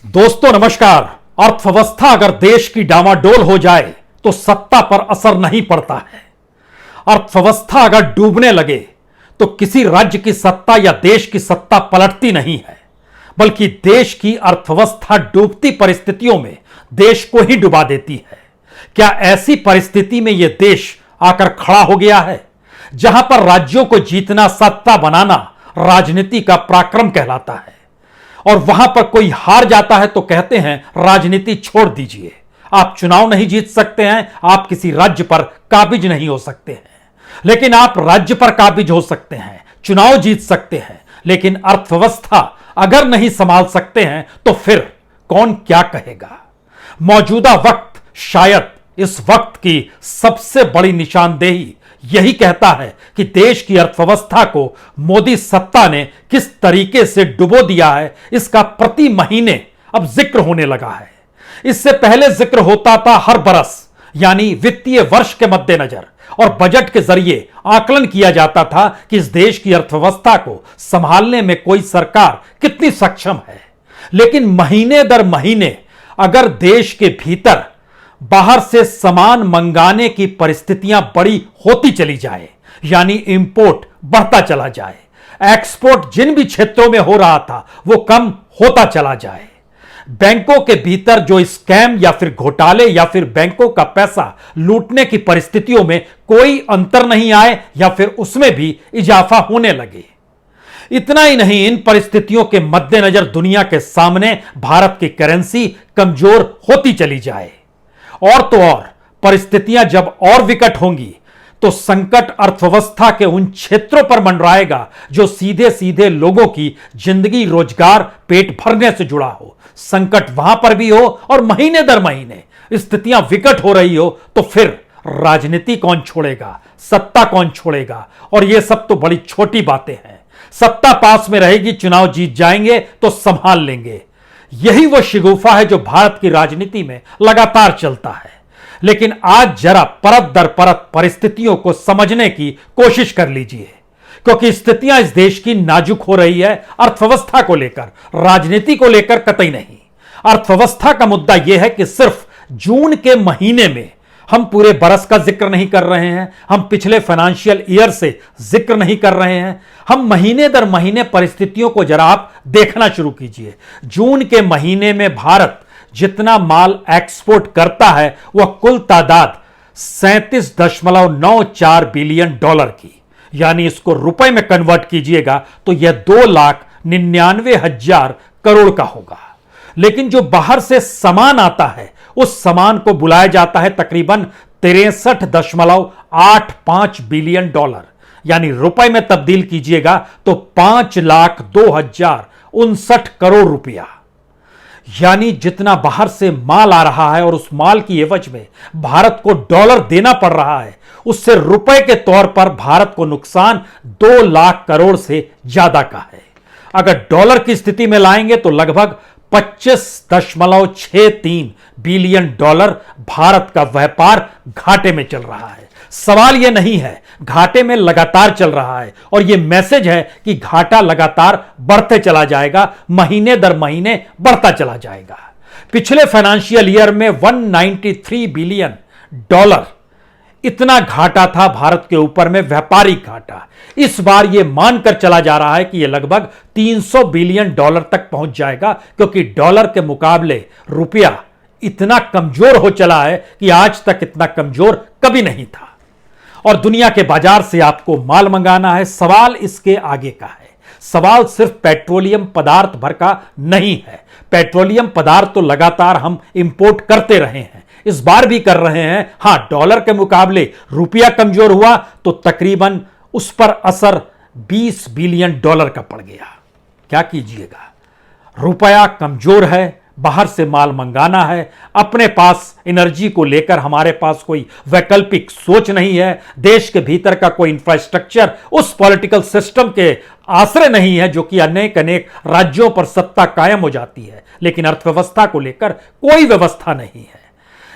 दोस्तों नमस्कार। अर्थव्यवस्था अगर देश की डामाडोल हो जाए तो सत्ता पर असर नहीं पड़ता है। अर्थव्यवस्था अगर डूबने लगे तो किसी राज्य की सत्ता या देश की सत्ता पलटती नहीं है, बल्कि देश की अर्थव्यवस्था डूबती परिस्थितियों में देश को ही डुबा देती है। क्या ऐसी परिस्थिति में यह देश आकर खड़ा हो गया है, जहां पर राज्यों को जीतना, सत्ता बनाना राजनीति का पराक्रम कहलाता है, और वहां पर कोई हार जाता है तो कहते हैं राजनीति छोड़ दीजिए, आप चुनाव नहीं जीत सकते हैं, आप किसी राज्य पर काबिज नहीं हो सकते हैं। लेकिन आप राज्य पर काबिज हो सकते हैं, चुनाव जीत सकते हैं, लेकिन अर्थव्यवस्था अगर नहीं संभाल सकते हैं तो फिर कौन क्या कहेगा। मौजूदा वक्त शायद इस वक्त की सबसे बड़ी निशानदेही यही कहता है कि देश की अर्थव्यवस्था को मोदी सत्ता ने किस तरीके से डुबो दिया है, इसका प्रति महीने अब जिक्र होने लगा है। इससे पहले जिक्र होता था हर बरस, यानी वित्तीय वर्ष के मद्देनजर, और बजट के जरिए आकलन किया जाता था कि इस देश की अर्थव्यवस्था को संभालने में कोई सरकार कितनी सक्षम है। लेकिन महीने दर महीने अगर देश के भीतर बाहर से सामान मंगाने की परिस्थितियां बड़ी होती चली जाए, यानी इंपोर्ट बढ़ता चला जाए, एक्सपोर्ट जिन भी क्षेत्रों में हो रहा था वो कम होता चला जाए, बैंकों के भीतर जो स्कैम या फिर घोटाले या फिर बैंकों का पैसा लूटने की परिस्थितियों में कोई अंतर नहीं आए या फिर उसमें भी इजाफा होने लगे। इतना ही नहीं, इन परिस्थितियों के मद्देनजर दुनिया के सामने भारत की करेंसी कमजोर होती चली जाए, और तो और परिस्थितियां जब और विकट होंगी तो संकट अर्थव्यवस्था के उन क्षेत्रों पर मंडराएगा जो सीधे सीधे लोगों की जिंदगी, रोजगार, पेट भरने से जुड़ा हो। संकट वहां पर भी हो और महीने दर महीने स्थितियां विकट हो रही हो तो फिर राजनीति कौन छोड़ेगा, सत्ता कौन छोड़ेगा। और यह सब तो बड़ी छोटी बातें हैं। सत्ता पास में रहेगी, चुनाव जीत जाएंगे तो संभाल लेंगे। यही वो शिगुफा है जो भारत की राजनीति में लगातार चलता है। लेकिन आज जरा परत दर परत परिस्थितियों को समझने की कोशिश कर लीजिए, क्योंकि स्थितियां इस देश की नाजुक हो रही है। अर्थव्यवस्था को लेकर, राजनीति को लेकर कतई नहीं। अर्थव्यवस्था का मुद्दा यह है कि सिर्फ जून के महीने में, हम पूरे बरस का जिक्र नहीं कर रहे हैं, हम पिछले फाइनेंशियल ईयर से जिक्र नहीं कर रहे हैं, हम महीने दर महीने परिस्थितियों को जरा आप देखना शुरू कीजिए। जून के महीने में भारत जितना माल एक्सपोर्ट करता है वह कुल तादाद 37.94 बिलियन डॉलर की, यानी इसको रुपए में कन्वर्ट कीजिएगा तो यह 2,99,000 करोड़ का होगा। लेकिन जो बाहर से सामान आता है उस सामान को बुलाया जाता है तकरीबन 63.85 बिलियन डॉलर, यानी रुपए में तब्दील कीजिएगा तो 5,02,059 करोड़ रुपया। यानी जितना बाहर से माल आ रहा है और उस माल की एवज में भारत को डॉलर देना पड़ रहा है, उससे रुपए के तौर पर भारत को नुकसान 2 लाख करोड़ से ज्यादा का है। अगर डॉलर की स्थिति में लाएंगे तो लगभग 25.63 बिलियन डॉलर भारत का व्यापार घाटे में चल रहा है। सवाल यह नहीं है, घाटे में लगातार चल रहा है, और यह मैसेज है कि घाटा लगातार बढ़ते चला जाएगा, महीने दर महीने बढ़ता चला जाएगा। पिछले फाइनेंशियल ईयर में 193 बिलियन डॉलर इतना घाटा था भारत के ऊपर में, व्यापारिक घाटा। इस बार यह मानकर चला जा रहा है कि यह लगभग 300 बिलियन डॉलर तक पहुंच जाएगा, क्योंकि डॉलर के मुकाबले रुपया इतना कमजोर हो चला है कि आज तक इतना कमजोर कभी नहीं था। और दुनिया के बाजार से आपको माल मंगाना है। सवाल इसके आगे का है। सवाल सिर्फ पेट्रोलियम पदार्थ भर का नहीं है। पेट्रोलियम पदार्थ तो लगातार हम इंपोर्ट करते रहे हैं, इस बार भी कर रहे हैं। हां, डॉलर के मुकाबले रुपया कमजोर हुआ तो तकरीबन उस पर असर 20 बिलियन डॉलर का पड़ गया। क्या कीजिएगा, रुपया कमजोर है, बाहर से माल मंगाना है, अपने पास एनर्जी को लेकर हमारे पास कोई वैकल्पिक सोच नहीं है, देश के भीतर का कोई इंफ्रास्ट्रक्चर उस पॉलिटिकल सिस्टम के आश्रय नहीं है जो कि अनेक अनेक राज्यों पर सत्ता कायम हो जाती है, लेकिन अर्थव्यवस्था को लेकर कोई व्यवस्था नहीं है।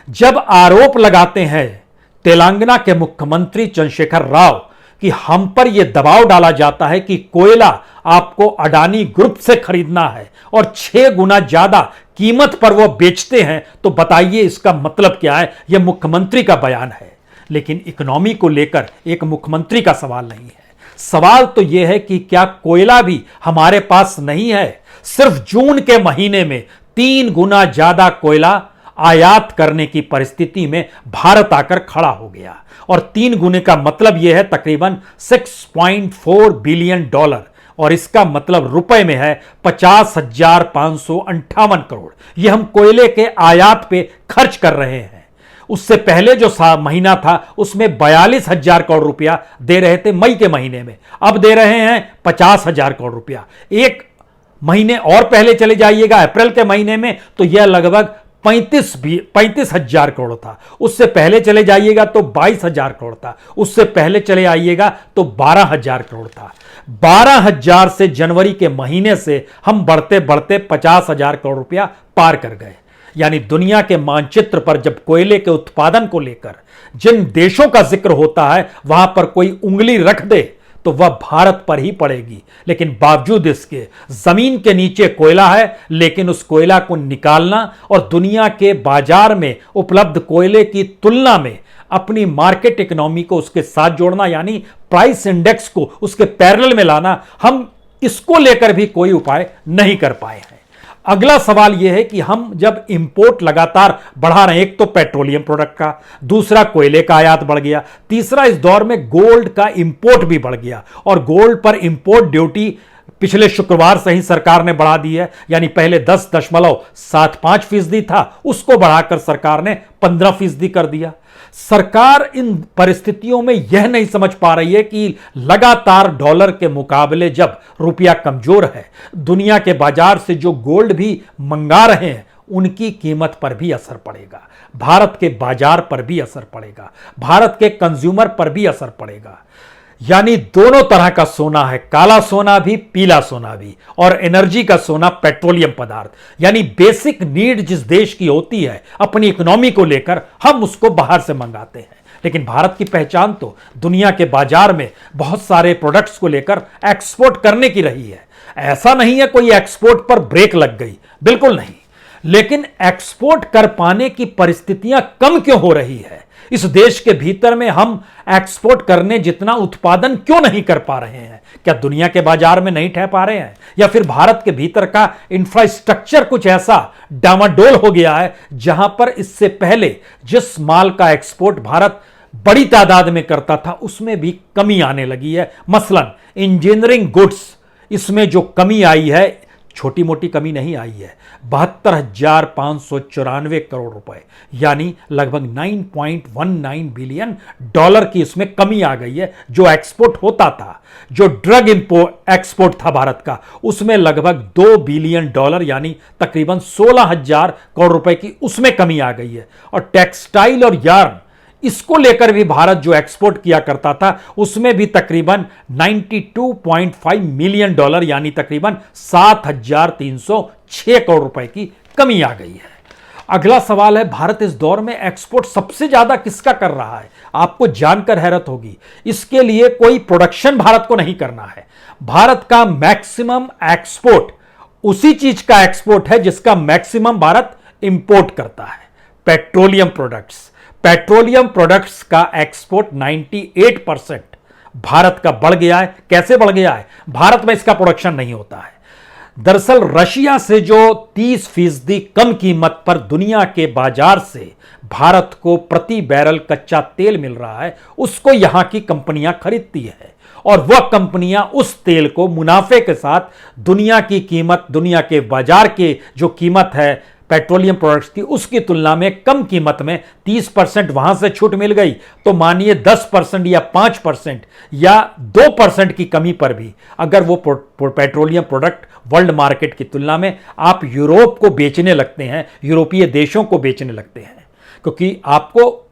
जब आरोप लगाते हैं तेलंगाना के मुख्यमंत्री चंद्रशेखर राव कि हम पर यह दबाव डाला जाता है कि कोयला आपको अडानी ग्रुप से खरीदना है और 6 गुना ज्यादा कीमत पर वो बेचते हैं, तो बताइए इसका मतलब क्या है। यह मुख्यमंत्री का बयान है, लेकिन इकोनॉमी को लेकर एक मुख्यमंत्री का सवाल नहीं है। सवाल तो यह है कि क्या कोयला भी हमारे पास नहीं है। सिर्फ जून के महीने में 3 गुना ज्यादा कोयला आयात करने की परिस्थिति में भारत आकर खड़ा हो गया, और 3 गुने का मतलब यह है तकरीबन $6.4 बिलियन, और इसका मतलब रुपए में है 50,558 करोड़। यह हम कोयले के आयात पे खर्च कर रहे हैं। उससे पहले जो महीना था उसमें 42,000 करोड़ रुपया दे रहे थे मई के महीने में, अब दे रहे हैं 50,000 करोड़ रुपया। एक महीने और पहले चले जाइएगा अप्रैल के महीने में, तो यह लगभग 35,000 करोड़ था। उससे पहले चले जाइएगा तो 22,000 करोड़ था। उससे पहले चले आइएगा तो 12,000 करोड़ था। 12,000 से जनवरी के महीने से हम बढ़ते बढ़ते 50,000 करोड़ रुपया पार कर गए। यानी दुनिया के मानचित्र पर जब कोयले के उत्पादन को लेकर जिन देशों का जिक्र होता है, वहां पर कोई उंगली रख दे तो वह भारत पर ही पड़ेगी। लेकिन बावजूद इसके जमीन के नीचे कोयला है, लेकिन उस कोयला को निकालना और दुनिया के बाजार में उपलब्ध कोयले की तुलना में अपनी मार्केट इकोनॉमी को उसके साथ जोड़ना, यानी प्राइस इंडेक्स को उसके पैरेलल में लाना, हम इसको लेकर भी कोई उपाय नहीं कर पाए हैं। अगला सवाल यह है कि हम जब इंपोर्ट लगातार बढ़ा रहे हैं, एक तो पेट्रोलियम प्रोडक्ट का, दूसरा कोयले का आयात बढ़ गया, तीसरा इस दौर में गोल्ड का इंपोर्ट भी बढ़ गया, और गोल्ड पर इंपोर्ट ड्यूटी पिछले शुक्रवार से ही सरकार ने बढ़ा दी है। यानी पहले 10.75% था, उसको बढ़ाकर सरकार ने 15% कर दिया। सरकार इन परिस्थितियों में यह नहीं समझ पा रही है कि लगातार डॉलर के मुकाबले जब रुपया कमजोर है, दुनिया के बाजार से जो गोल्ड भी मंगा रहे हैं उनकी कीमत पर भी असर पड़ेगा, भारत के बाजार पर भी असर पड़ेगा, भारत के कंज्यूमर पर भी असर पड़ेगा। यानी दोनों तरह का सोना है, काला सोना भी, पीला सोना भी, और एनर्जी का सोना पेट्रोलियम पदार्थ। यानी बेसिक नीड जिस देश की होती है अपनी इकोनॉमी को लेकर, हम उसको बाहर से मंगाते हैं। लेकिन भारत की पहचान तो दुनिया के बाजार में बहुत सारे प्रोडक्ट्स को लेकर एक्सपोर्ट करने की रही है। ऐसा नहीं है कोई एक्सपोर्ट पर ब्रेक लग गई, बिल्कुल नहीं। लेकिन एक्सपोर्ट कर पाने की परिस्थितियां कम क्यों हो रही है? इस देश के भीतर में हम एक्सपोर्ट करने जितना उत्पादन क्यों नहीं कर पा रहे हैं? क्या दुनिया के बाजार में नहीं ठह पा रहे हैं, या फिर भारत के भीतर का इंफ्रास्ट्रक्चर कुछ ऐसा डामाडोल हो गया है जहां पर इससे पहले जिस माल का एक्सपोर्ट भारत बड़ी तादाद में करता था उसमें भी कमी आने लगी है। मसलन इंजीनियरिंग गुड्स, इसमें जो कमी आई है, छोटी मोटी कमी नहीं आई है, 72,594 करोड़ रुपए, यानी लगभग $9.19 बिलियन की इसमें कमी आ गई है। जो एक्सपोर्ट होता था, जो ड्रग एक्सपोर्ट था भारत का, उसमें लगभग $2 बिलियन यानी तकरीबन 16,000 करोड़ रुपए की उसमें कमी आ गई है। और टेक्सटाइल और यार्न, इसको लेकर भी भारत जो एक्सपोर्ट किया करता था उसमें भी तकरीबन $92.5 मिलियन यानी तकरीबन 7,306 करोड़ रुपए की कमी आ गई है। अगला सवाल है, भारत इस दौर में एक्सपोर्ट सबसे ज्यादा किसका कर रहा है? आपको जानकर हैरत होगी, इसके लिए कोई प्रोडक्शन भारत को नहीं करना है। भारत का मैक्सिमम एक्सपोर्ट उसी चीज का एक्सपोर्ट है जिसका मैक्सिमम भारत इंपोर्ट करता है, पेट्रोलियम प्रोडक्ट्स। पेट्रोलियम प्रोडक्ट्स का एक्सपोर्ट 98% भारत का बढ़ गया है। कैसे बढ़ गया है? भारत में इसका प्रोडक्शन नहीं होता है। दरअसल रशिया से जो 30% कम कीमत पर दुनिया के बाजार से भारत को प्रति बैरल कच्चा तेल मिल रहा है, उसको यहां की कंपनियां खरीदती है, और वह कंपनियां उस तेल को मुनाफे के साथ दुनिया की कीमत, दुनिया के बाजार की जो कीमत है पेट्रोलियम प्रोडक्ट्स की, उसकी तुलना में कम कीमत में 30% वहां से छूट मिल गई, तो मानिए 10% या 5% या 2% की कमी पर भी अगर वो पेट्रोलियम प्रोडक्ट वर्ल्ड मार्केट की तुलना में आप यूरोप को बेचने लगते हैं, यूरोपीय देशों को बेचने लगते हैं, क्योंकि आपको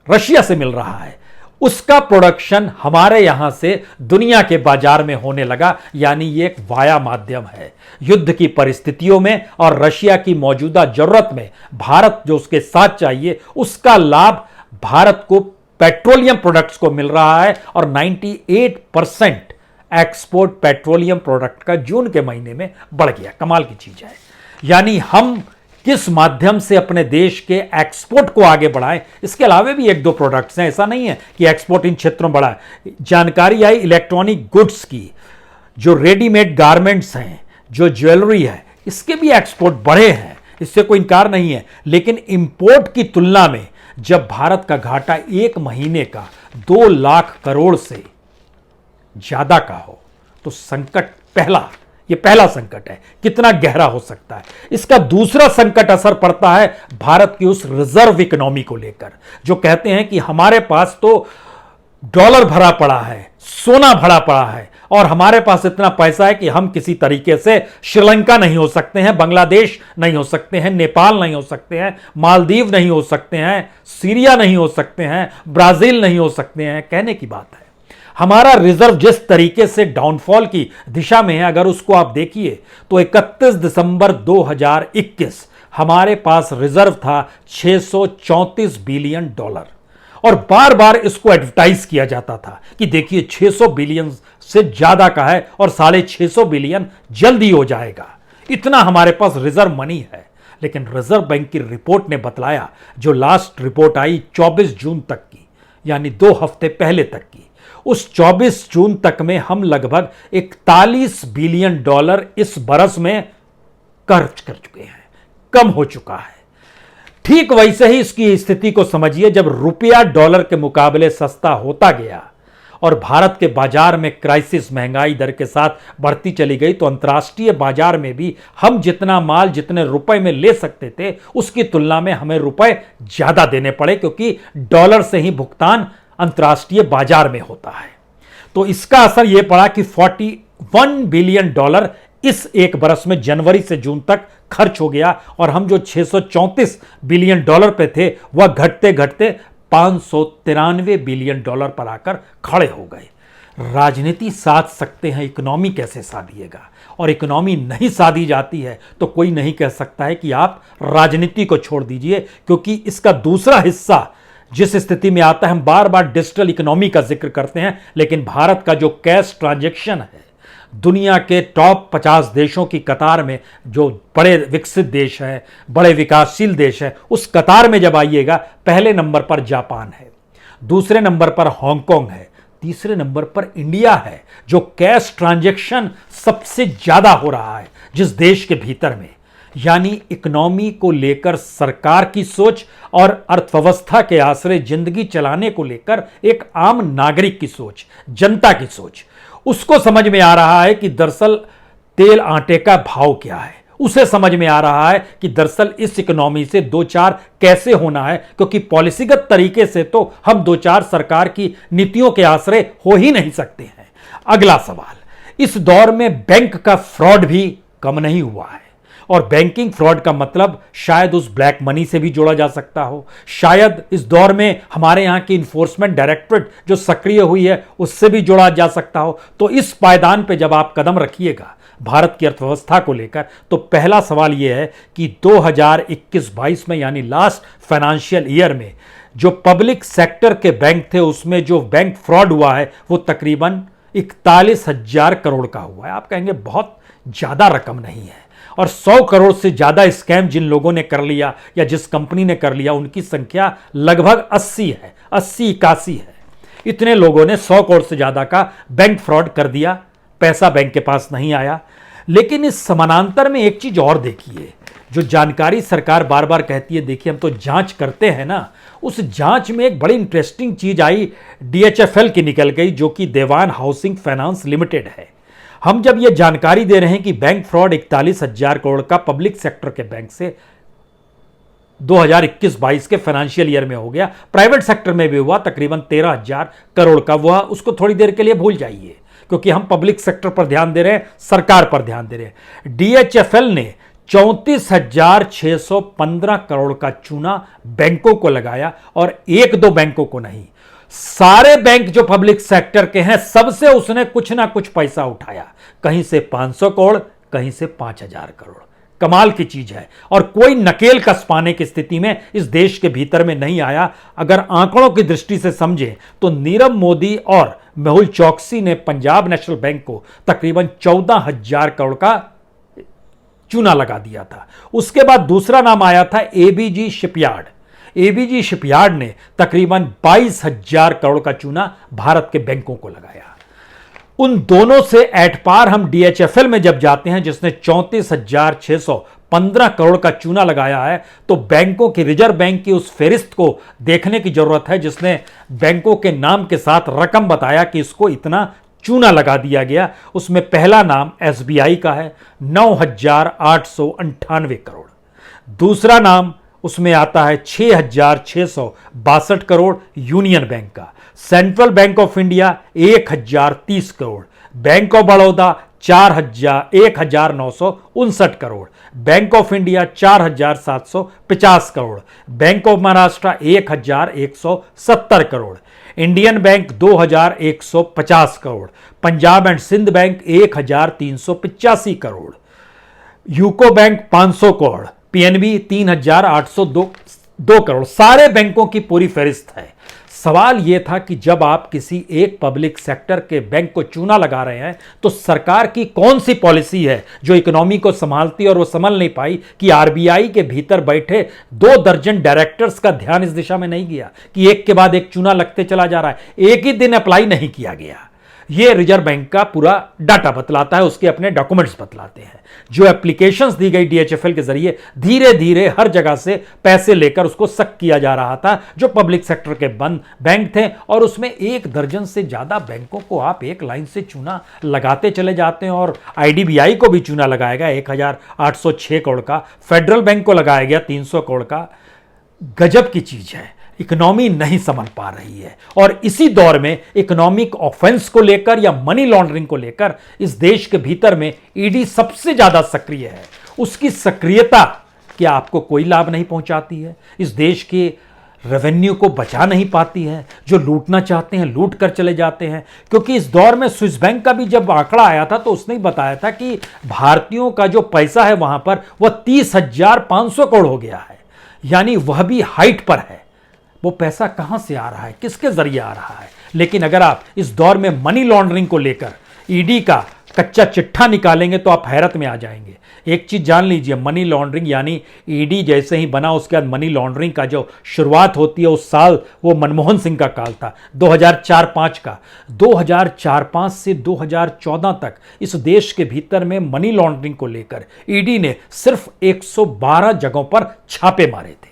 रशिया से मिल रहा है, उसका प्रोडक्शन हमारे यहां से दुनिया के बाजार में होने लगा। यानी ये एक वाया माध्यम है। युद्ध की परिस्थितियों में और रशिया की मौजूदा जरूरत में भारत जो उसके साथ चाहिए, उसका लाभ भारत को पेट्रोलियम प्रोडक्ट्स को मिल रहा है, और 98% एक्सपोर्ट पेट्रोलियम प्रोडक्ट का जून के महीने में बढ़ गया। कमाल की चीज है। यानी हम किस माध्यम से अपने देश के एक्सपोर्ट को आगे बढ़ाएं। इसके अलावा भी एक दो प्रोडक्ट्स हैं, ऐसा नहीं है कि एक्सपोर्ट इन क्षेत्रों में बढ़ा है। जानकारी आई इलेक्ट्रॉनिक गुड्स की, जो रेडीमेड गारमेंट्स हैं, जो ज्वेलरी है, इसके भी एक्सपोर्ट बढ़े हैं, इससे कोई इनकार नहीं है। लेकिन इंपोर्ट की तुलना में जब भारत का घाटा एक महीने का 2 लाख करोड़ से ज्यादा का हो तो संकट ये पहला संकट है, कितना गहरा हो सकता है। इसका दूसरा संकट असर पड़ता है भारत की उस रिजर्व इकोनॉमी को लेकर, जो कहते हैं कि हमारे पास तो डॉलर भरा पड़ा है, सोना भरा पड़ा है, और हमारे पास इतना पैसा है कि हम किसी तरीके से श्रीलंका नहीं हो सकते हैं, बांग्लादेश नहीं हो सकते हैं, नेपाल नहीं हो सकते हैं, मालदीव नहीं हो सकते हैं, सीरिया नहीं हो सकते हैं, ब्राजील नहीं हो सकते हैं। कहने की बात है, हमारा रिजर्व जिस तरीके से डाउनफॉल की दिशा में है, अगर उसको आप देखिए तो 31 दिसंबर 2021 हमारे पास रिजर्व था $634 बिलियन, और बार बार इसको एडवर्टाइज किया जाता था कि देखिए 600 बिलियन से ज्यादा का है और 650 बिलियन जल्दी हो जाएगा, इतना हमारे पास रिजर्व मनी है। लेकिन रिजर्व बैंक की रिपोर्ट ने बतलाया, जो लास्ट रिपोर्ट आई 24 जून तक की, यानी 2 हफ्ते पहले तक की, उस 24 जून तक में हम लगभग $41 बिलियन इस बरस में खर्च कर चुके हैं, कम हो चुका है। ठीक वैसे ही इसकी स्थिति को समझिए, जब रुपया डॉलर के मुकाबले सस्ता होता गया और भारत के बाजार में क्राइसिस महंगाई दर के साथ बढ़ती चली गई, तो अंतर्राष्ट्रीय बाजार में भी हम जितना माल जितने रुपए में ले सकते थे, उसकी तुलना में हमें रुपए ज्यादा देने पड़े, क्योंकि डॉलर से ही भुगतान अंतर्राष्ट्रीय बाजार में होता है। तो इसका असर यह पड़ा कि $41 बिलियन इस एक बरस में जनवरी से जून तक खर्च हो गया, और हम जो $634 बिलियन पे थे, वह घटते घटते $593 बिलियन पर आकर खड़े हो गए। राजनीति साध सकते हैं, इकोनॉमी कैसे साधिएगा? और इकोनॉमी नहीं साधी जाती है तो कोई नहीं कह सकता है कि आप राजनीति को छोड़ दीजिए, क्योंकि इसका दूसरा हिस्सा जिस स्थिति में आता है, हम बार बार डिजिटल इकोनॉमी का जिक्र करते हैं, लेकिन भारत का जो कैश ट्रांजैक्शन है, दुनिया के टॉप 50 देशों की कतार में, जो बड़े विकसित देश हैं, बड़े विकासशील देश हैं, उस कतार में जब आइएगा, पहले नंबर पर जापान है, दूसरे नंबर पर हांगकांग है, तीसरे नंबर पर इंडिया है, जो कैश ट्रांजैक्शन सबसे ज्यादा हो रहा है जिस देश के भीतर में। यानी इकोनॉमी को लेकर सरकार की सोच और अर्थव्यवस्था के आश्रय जिंदगी चलाने को लेकर एक आम नागरिक की सोच, जनता की सोच, उसको समझ में आ रहा है कि दरअसल तेल आटे का भाव क्या है। उसे समझ में आ रहा है कि दरअसल इस इकोनॉमी से 2-4 कैसे होना है, क्योंकि पॉलिसीगत तरीके से तो हम 2-4 सरकार की नीतियों के आश्रय हो ही नहीं सकते हैं। अगला सवाल, इस दौर में बैंक का फ्रॉड भी कम नहीं हुआ है, और बैंकिंग फ्रॉड का मतलब शायद उस ब्लैक मनी से भी जोड़ा जा सकता हो, शायद इस दौर में हमारे यहाँ की इन्फोर्समेंट डायरेक्टरेट जो सक्रिय हुई है उससे भी जोड़ा जा सकता हो। तो इस पायदान पे जब आप कदम रखिएगा भारत की अर्थव्यवस्था को लेकर, तो पहला सवाल यह है कि 2021-22 में, यानी लास्ट फाइनेंशियल ईयर में, जो पब्लिक सेक्टर के बैंक थे उसमें जो बैंक फ्रॉड हुआ है वो तकरीबन 41,000 करोड़ का हुआ है। आप कहेंगे बहुत ज्यादा रकम नहीं है, और 100 करोड़ से ज्यादा स्कैम जिन लोगों ने कर लिया या जिस कंपनी ने कर लिया, उनकी संख्या लगभग 80 है, 80-81 है। इतने लोगों ने 100 करोड़ से ज्यादा का बैंक फ्रॉड कर दिया, पैसा बैंक के पास नहीं आया। लेकिन इस समानांतर में एक चीज और देखिए, जो जानकारी सरकार बार बार कहती है, देखिए हम तो जांच करते हैं ना, उस जांच में एक बड़ी इंटरेस्टिंग चीज आई, DHFL की निकल गई, जो कि देवान हाउसिंग फाइनेंस लिमिटेड है। हम जब ये जानकारी दे रहे हैं कि बैंक फ्रॉड 41,000 करोड़ का पब्लिक सेक्टर के बैंक से 2021-22 के फाइनेंशियल ईयर में हो गया, प्राइवेट सेक्टर में भी हुआ तकरीबन 13,000 करोड़ का, वह उसको थोड़ी देर के लिए भूल जाइए, क्योंकि हम पब्लिक सेक्टर पर ध्यान दे रहे हैं, सरकार पर ध्यान दे रहे हैं। DHFL ने 34,615 करोड़ का चूना बैंकों को लगाया, और 1-2 बैंकों को नहीं, सारे बैंक जो पब्लिक सेक्टर के हैं सबसे उसने कुछ ना कुछ पैसा उठाया, कहीं से 500 करोड़, कहीं से 5,000 करोड़। कमाल की चीज है, और कोई नकेल कस पाने की स्थिति में इस देश के भीतर में नहीं आया। अगर आंकड़ों की दृष्टि से समझें तो नीरव मोदी और मेहुल चौकसी ने पंजाब नेशनल बैंक को तकरीबन 14,000 करोड़ का चूना लगा दिया था। उसके बाद दूसरा नाम आया था एबीजी शिपयार्ड। एबीजी शिपयार्ड ने तकरीबन 22,000 करोड़ का चूना भारत के बैंकों को लगाया। उन दोनों से एट पार हम डीएचएफएल में जब जाते हैं, जिसने 34,615 करोड़ का चूना लगाया है, तो बैंकों की, रिजर्व बैंक की उस फेरिस्त को देखने की जरूरत है जिसने बैंकों के नाम के साथ रकम बताया कि इसको इतना चूना लगा दिया गया। उसमें पहला नाम एसबीआई का है, 9,898 करोड़। दूसरा नाम उसमें आता है 6,662 करोड़ यूनियन बैंक का। Central Bank of India 1,030 crore. Bank of Baroda 1,959 crore. Bank of India 4,750 crore. Bank of Maharashtra 1,170 crore. Indian Bank 2,150 crore. Punjab and Sind Bank 1,385 crore. UCO Bank 500 crore. PNB 3,802 crore. सारे बैंकों की पूरी फहरिस्त है। सवाल यह था कि जब आप किसी एक पब्लिक सेक्टर के बैंक को चूना लगा रहे हैं, तो सरकार की कौन सी पॉलिसी है जो इकोनॉमी को संभालती है, और वो संभल नहीं पाई कि आरबीआई के भीतर बैठे 2 दर्जन डायरेक्टर्स का ध्यान इस दिशा में नहीं गया कि एक के बाद एक चूना लगते चला जा रहा है, एक ही दिन अप्लाई नहीं किया गया। यह रिजर्व बैंक का पूरा डाटा बतलाता है, उसके अपने डॉक्यूमेंट्स बतलाते हैं। जो एप्लीकेशंस दी गई डीएचएफएल के जरिए, धीरे धीरे हर जगह से पैसे लेकर उसको सक किया जा रहा था, जो पब्लिक सेक्टर के बंद बैंक थे। और उसमें 1 दर्जन से ज्यादा बैंकों को आप एक लाइन से चूना लगाते चले जाते हैं। और आईडीबीआई को भी चूना लगाया गया 1,806 करोड़ का। फेडरल बैंक को लगाया गया 300 करोड़ का। गजब की चीज है, इकोनॉमी नहीं संभल पा रही है। और इसी दौर में इकोनॉमिक ऑफेंस को लेकर या मनी लॉन्ड्रिंग को लेकर इस देश के भीतर में ईडी सबसे ज्यादा सक्रिय है। उसकी सक्रियता क्या आपको कोई लाभ नहीं पहुंचाती है? इस देश के रेवेन्यू को बचा नहीं पाती है? जो लूटना चाहते हैं लूट कर चले जाते हैं। क्योंकि इस दौर में स्विस बैंक का भी जब आंकड़ा आया था, तो उसने बताया था कि भारतीयों का जो पैसा है वहां पर, वह 30,500 करोड़ हो गया है। यानी वह भी हाइट पर है। वो पैसा कहां से आ रहा है, किसके जरिए आ रहा है? लेकिन अगर आप इस दौर में मनी लॉन्ड्रिंग को लेकर ईडी का कच्चा चिट्ठा निकालेंगे तो आप हैरत में आ जाएंगे। एक चीज जान लीजिए, मनी लॉन्ड्रिंग यानी ईडी जैसे ही बना, उसके बाद मनी लॉन्ड्रिंग का जो शुरुआत होती है उस साल वो मनमोहन सिंह का काल था, 2004-5 का। 2004-5 से 2014 तक इस देश के भीतर में मनी लॉन्ड्रिंग को लेकर ईडी ने सिर्फ 112 जगहों पर छापे मारे थे।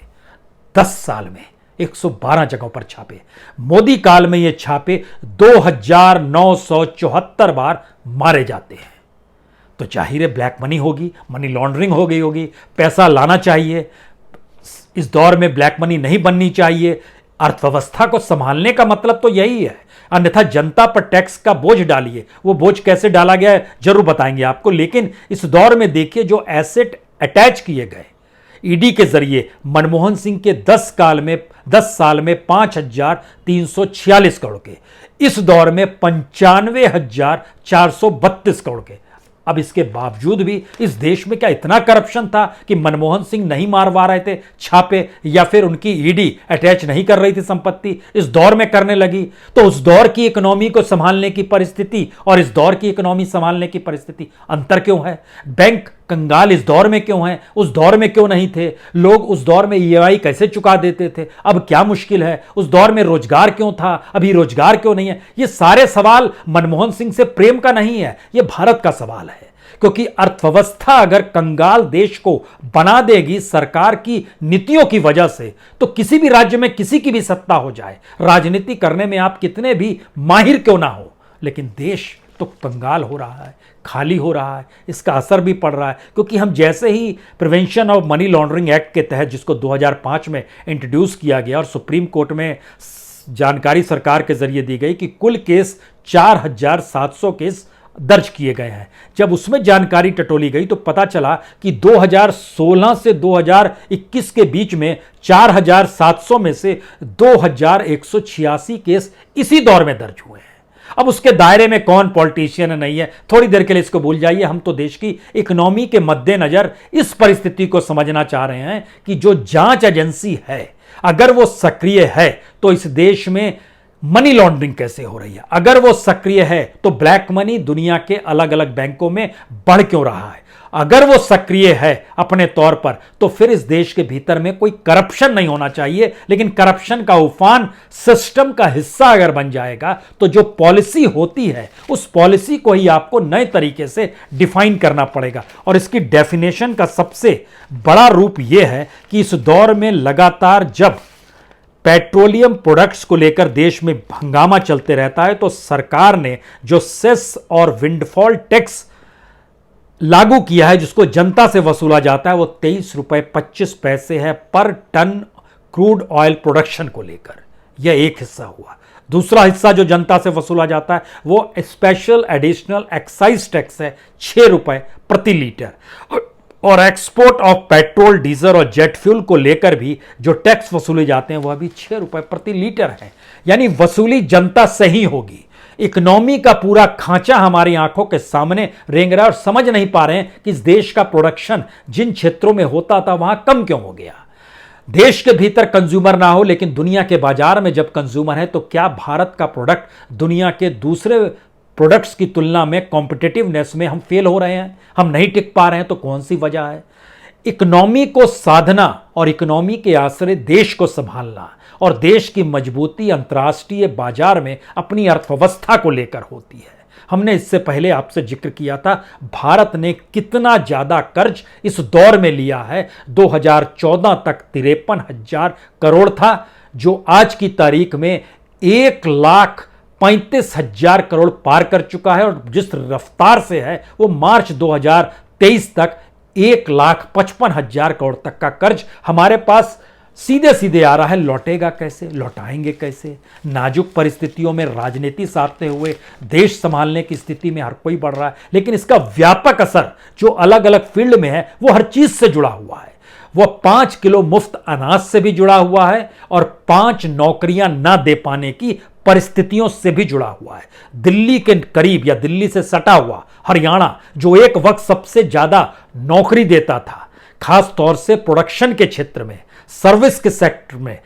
10 साल में 112 जगहों पर छापे। मोदी काल में ये छापे 2,974 बार मारे जाते हैं। तो जाहिर है ब्लैक मनी होगी, मनी लॉन्ड्रिंग हो गई होगी। पैसा लाना चाहिए, इस दौर में ब्लैक मनी नहीं बननी चाहिए। अर्थव्यवस्था को संभालने का मतलब तो यही है, अन्यथा जनता पर टैक्स का बोझ डालिए। वो बोझ कैसे डाला गया है जरूर बताएंगे आपको। लेकिन इस दौर में देखिए जो एसेट अटैच किए गए ईडी के जरिए, मनमोहन सिंह के 10 साल में 5,346 करोड़ के, इस दौर में 95,432 करोड़ के। अब इसके बावजूद भी इस देश में क्या इतना करप्शन था कि मनमोहन सिंह नहीं मारवा रहे थे छापे, या फिर उनकी ईडी अटैच नहीं कर रही थी संपत्ति, इस दौर में करने लगी? तो उस दौर की इकोनॉमी को संभालने की परिस्थिति और इस दौर की इकोनॉमी संभालने की परिस्थिति अंतर क्यों है? बैंक कंगाल इस दौर में क्यों है, उस दौर में क्यों नहीं थे? लोग उस दौर में ईएमआई कैसे चुका देते थे, अब क्या मुश्किल है? उस दौर में रोजगार क्यों था, अभी रोजगार क्यों नहीं है? ये सारे सवाल मनमोहन सिंह से प्रेम का नहीं है, ये भारत का सवाल है। क्योंकि अर्थव्यवस्था अगर कंगाल देश को बना देगी सरकार की नीतियों की वजह से, तो किसी भी राज्य में किसी की भी सत्ता हो जाए, राजनीति करने में आप कितने भी माहिर क्यों ना हो, लेकिन देश तो कंगाल हो रहा है, खाली हो रहा है। इसका असर भी पड़ रहा है। क्योंकि हम जैसे ही prevention of money laundering act के तहत, जिसको 2005 में इंट्रोड्यूस किया गया और सुप्रीम कोर्ट में जानकारी सरकार के जरिए दी गई कि कुल केस 4,700 केस दर्ज किए गए हैं, जब उसमें जानकारी टटोली गई तो पता चला कि 2016 से 2021 के बीच में 4,700 में से 2,186 केस इसी दौर में दर्ज हुए हैं। अब उसके दायरे में कौन पॉलिटिशियन नहीं है, थोड़ी देर के लिए इसको भूल जाइए। हम तो देश की इकोनॉमी के मद्देनजर इस परिस्थिति को समझना चाह रहे हैं कि जो जांच एजेंसी है, अगर वो सक्रिय है तो इस देश में मनी लॉन्ड्रिंग कैसे हो रही है? अगर वो सक्रिय है तो ब्लैक मनी दुनिया के अलग अलग बैंकों में बढ़ क्यों रहा है? अगर वो सक्रिय है अपने तौर पर, तो फिर इस देश के भीतर में कोई करप्शन नहीं होना चाहिए। लेकिन करप्शन का उफान सिस्टम का हिस्सा अगर बन जाएगा, तो जो पॉलिसी होती है उस पॉलिसी को ही आपको नए तरीके से डिफाइन करना पड़ेगा। और इसकी डेफिनेशन का सबसे बड़ा रूप यह है कि इस दौर में लगातार जब पेट्रोलियम प्रोडक्ट्स को लेकर देश में हंगामा चलते रहता है, तो सरकार ने जो सेस और विंडफॉल टैक्स लागू किया है, जिसको जनता से वसूला जाता है, वो 23 रुपए 25 पैसे है पर टन क्रूड ऑयल प्रोडक्शन को लेकर। यह एक हिस्सा हुआ। दूसरा हिस्सा जो जनता से वसूला जाता है वो स्पेशल एडिशनल एक्साइज टैक्स है, 6 रुपए प्रति लीटर। और एक्सपोर्ट ऑफ पेट्रोल, डीजल और जेट फ्यूल को लेकर भी जो टैक्स वसूले जाते हैं वह भी 6 रुपए प्रति लीटर है। यानी वसूली जनता से ही होगी। इकोनॉमी का पूरा खांचा हमारी आंखों के सामने रेंग रहा है और समझ नहीं पा रहे हैं कि इस देश का प्रोडक्शन जिन क्षेत्रों में होता था वहां कम क्यों हो गया। देश के भीतर कंज्यूमर ना हो, लेकिन दुनिया के बाजार में जब कंज्यूमर है, तो क्या भारत का प्रोडक्ट दुनिया के दूसरे प्रोडक्ट्स की तुलना में कॉम्पिटिटिवनेस में हम फेल हो रहे हैं, हम नहीं टिक पा रहे हैं? तो कौन सी वजह है? इकोनॉमी को साधना और इकोनॉमी के आश्रय देश को संभालना और देश की मजबूती अंतर्राष्ट्रीय बाजार में अपनी अर्थव्यवस्था को लेकर होती है। हमने इससे पहले आपसे जिक्र किया था, भारत ने कितना ज्यादा कर्ज इस दौर में लिया है। 2014 तक 53,000 करोड़ था, जो आज की तारीख में 1,35,000 करोड़ पार कर चुका है। और जिस रफ्तार से है वो मार्च 2023 तक 1,55,000 करोड़ तक का कर्ज हमारे पास सीधे सीधे आ रहा है। लौटेगा कैसे, लौटाएंगे कैसे? नाजुक परिस्थितियों में राजनीति साधते हुए देश संभालने की स्थिति में हर कोई बढ़ रहा है, लेकिन इसका व्यापक असर जो अलग अलग फील्ड में है वो हर चीज से जुड़ा हुआ है। वह 5 किलो मुफ्त अनाज से भी जुड़ा हुआ है और 5 नौकरियां ना दे पाने की परिस्थितियों से भी जुड़ा हुआ है। दिल्ली के करीब या दिल्ली से सटा हुआ हरियाणा, जो एक वक्त सबसे ज्यादा नौकरी देता था, खास तौर से प्रोडक्शन के क्षेत्र में, सर्विस के सेक्टर में,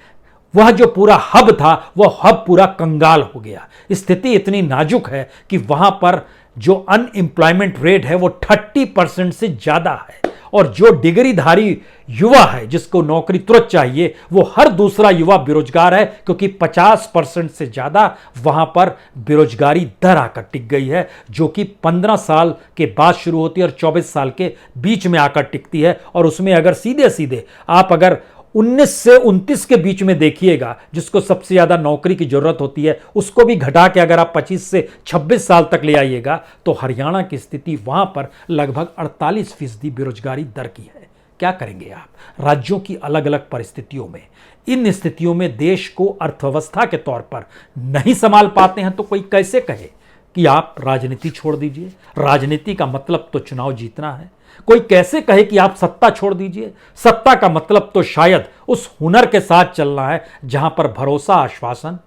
वह जो पूरा हब था वह हब पूरा कंगाल हो गया। स्थिति इतनी नाजुक है कि वहां पर जो अनएम्प्लॉयमेंट रेट है वो 30% से ज्यादा है। और जो डिग्रीधारी युवा है जिसको नौकरी तुरंत चाहिए, वो हर दूसरा युवा बेरोजगार है, क्योंकि 50% से ज्यादा वहां पर बेरोजगारी दर आकर टिक गई है, जो कि 15 साल के बाद शुरू होती है और 24 साल के बीच में आकर टिकती है। और उसमें अगर सीधे सीधे आप अगर 19 से 29 के बीच में देखिएगा, जिसको सबसे ज्यादा नौकरी की जरूरत होती है, उसको भी घटा के अगर आप 25 से 26 साल तक ले आइएगा, तो हरियाणा की स्थिति वहां पर लगभग 48% बेरोजगारी दर की है। क्या करेंगे आप? राज्यों की अलग अलग परिस्थितियों में, इन स्थितियों में देश को अर्थव्यवस्था के तौर पर नहीं संभाल पाते हैं, तो कोई कैसे कहे कि आप राजनीति छोड़ दीजिए? राजनीति का मतलब तो चुनाव जीतना है। कोई कैसे कहे कि आप सत्ता छोड़ दीजिए? सत्ता का मतलब तो शायद उस हुनर के साथ चलना है जहां पर भरोसा, आश्वासन,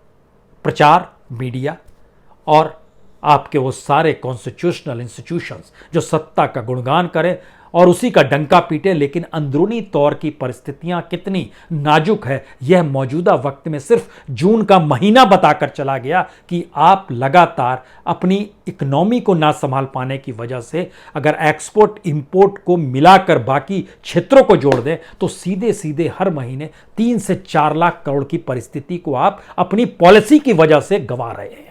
प्रचार, मीडिया और आपके वो सारे कॉन्स्टिट्यूशनल इंस्टीट्यूशंस जो सत्ता का गुणगान करें और उसी का डंका पीटे। लेकिन अंदरूनी तौर की परिस्थितियां कितनी नाजुक है, यह मौजूदा वक्त में सिर्फ जून का महीना बताकर चला गया कि आप लगातार अपनी इकोनॉमी को ना संभाल पाने की वजह से अगर एक्सपोर्ट इंपोर्ट को मिलाकर बाकी क्षेत्रों को जोड़ दें, तो सीधे सीधे हर महीने 3 से 4 लाख करोड़ की परिस्थिति को आप अपनी पॉलिसी की वजह से गंवा रहे हैं।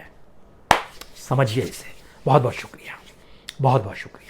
समझिए इसे। बहुत बहुत शुक्रिया, बहुत बहुत शुक्रिया।